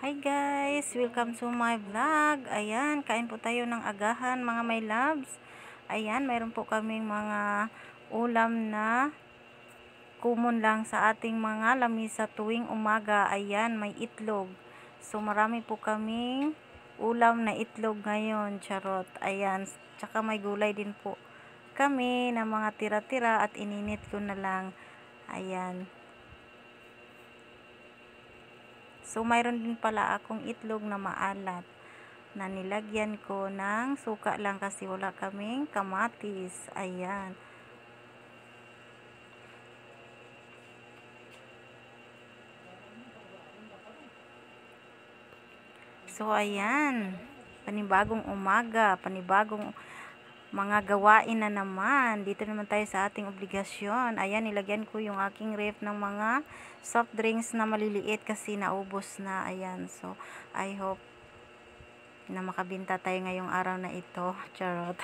Hi guys! Welcome to my vlog. Ayan, kain po tayo ng agahan mga my loves. Ayan, mayroon po kaming mga ulam na common lang sa ating mga lamisa tuwing umaga. Ayan, may itlog. So marami po kaming ulam na itlog ngayon. Charot. Ayan, tsaka may gulay din po kami na mga tira-tira at ininit ko na lang. Ayan. So, mayroon din pala akong itlog na maalat na nilagyan ko ng suka lang kasi wala kaming kamatis. Ayan. So, ayan. Panibagong umaga, panibagong mga gawain na naman. Dito naman tayo sa ating obligasyon. Ayan, nilagyan ko yung aking ref ng mga soft drinks na maliliit kasi naubos na. Ayan, so I hope na makabinta tayo ngayong araw na ito. Charot.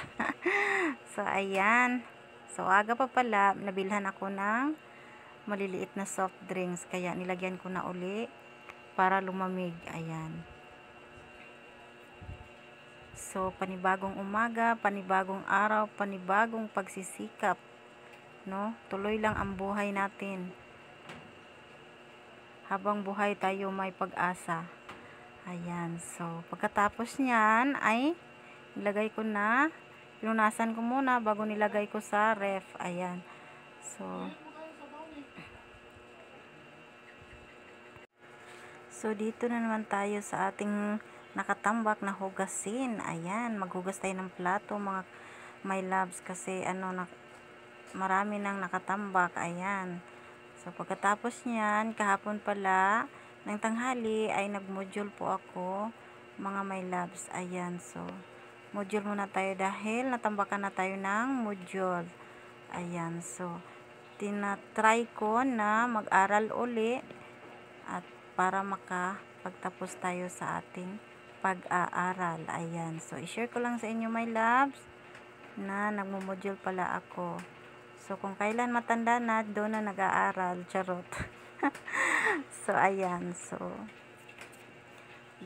So, ayan. So, aga pa pala, nabilhan ako ng maliliit na soft drinks. Kaya, nilagyan ko na uli para lumamig. Ayan. So, panibagong umaga, panibagong araw, panibagong pagsisikap. No? Tuloy lang ang buhay natin. Habang buhay tayo may pag-asa. Ayan. So, pagkatapos niyan ay nilagay ko na, pinunasan ko muna bago nilagay ko sa ref. Ayan. So, dito na naman tayo sa ating nakatambak na hugasin. Ayan, maghugas tayo ng plato mga my loves kasi marami nang nakatambak. Ayan. So, pagkatapos niyan, kahapon pala ng tanghali ay nag-module po ako mga my loves. Ayan. So, module muna tayo dahil natambakan na tayo ng module. Ayan. So, tinatry ko na mag-aral uli at para makapagtapos tayo sa ating pag-aaral. Ayan. So, i-share ko lang sa inyo my loves na nagmo-module pala ako. So, kung kailan matanda na, doon na nag-aaral. Charot. So, ayan. So,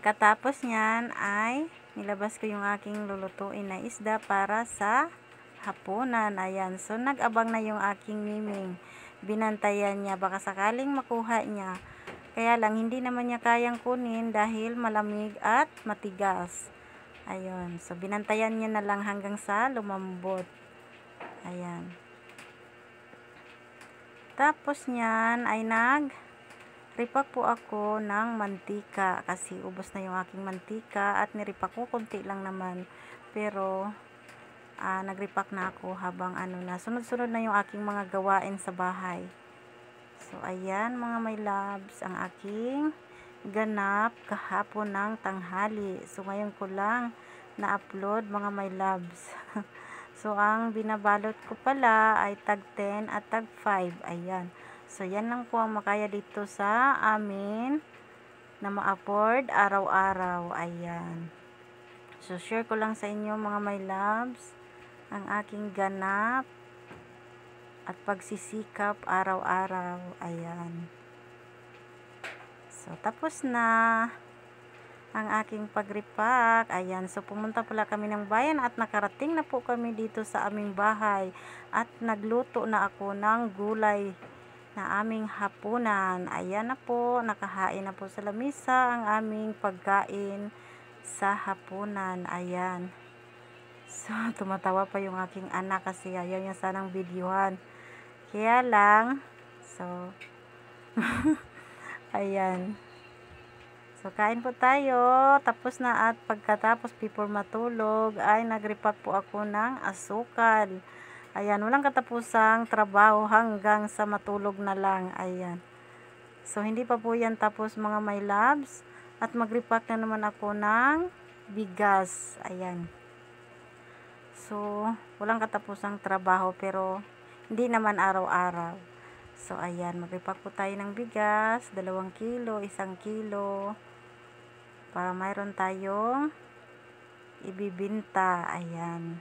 katapos niyan ay nilabas ko yung aking lulutuin na isda para sa hapunan. Ayan. So, nag-abang na yung aking miming. Binantayan niya. Baka sakaling makuha niya. Kaya lang, hindi naman niya kayang kunin dahil malamig at matigas. Ayun. So, binantayan niya na lang hanggang sa lumambot. Ayan. Tapos niyan ay nag-ripak po ako ng mantika kasi ubos na yung aking mantika at niripak ko konti lang naman. Pero, nag-ripak na ako habang sunod-sunod na yung aking mga gawain sa bahay. So, ayan mga my loves, ang aking ganap kahapon ng tanghali. So, ngayon ko lang na-upload mga my loves. So, ang binabalot ko pala ay tag 10 at tag 5. Ayan. So, yan lang po ang makaya dito sa amin na ma-afford araw-araw. Ayan. So, share ko lang sa inyo mga my loves ang aking ganap at pagsisikap araw-araw. Ayan. So, tapos na ang aking pagripak. Ayan. So, pumunta pala kami ng bayan at nakarating na po kami dito sa aming bahay. At nagluto na ako ng gulay na aming hapunan. Ayan na po. Nakahain na po sa lamisa ang aming pagkain sa hapunan. Ayan. So, tumatawa pa yung aking anak kasi ayaw niya sanang videohan. Kaya lang, so, ayan. So, kain po tayo. Tapos na at pagkatapos before matulog ay nagripak po ako ng asukal. Ayan, walang katapusang trabaho hanggang sa matulog na lang. Ayan. So, hindi pa po yan tapos mga my loves. At magripak na naman ako ng bigas. Ayan. So, walang katapusang trabaho pero hindi naman araw-araw. So, ayan, magripak po tayo ng bigas, 2 kilo, 1 kilo, para mayroon tayong ibibinta. Ayan.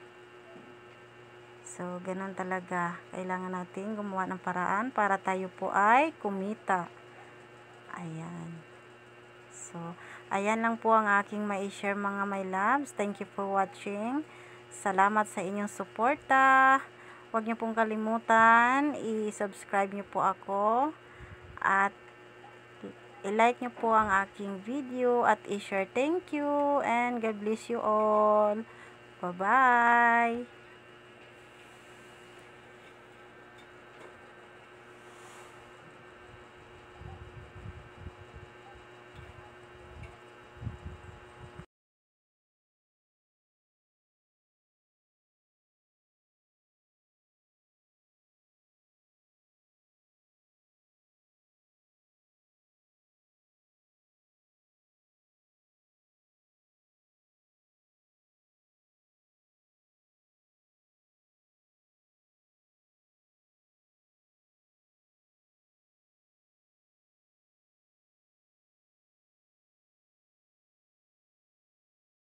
So, ganun talaga. Kailangan natin gumawa ng paraan para tayo po ay kumita. Ayan. So, ayan lang po ang aking mai-share mga my loves. Thank you for watching. Salamat sa inyong suporta. Huwag niyo pong kalimutan, i-subscribe niyo po ako at i-like niyo po ang aking video at i-share. Thank you and God bless you all. Bye-bye.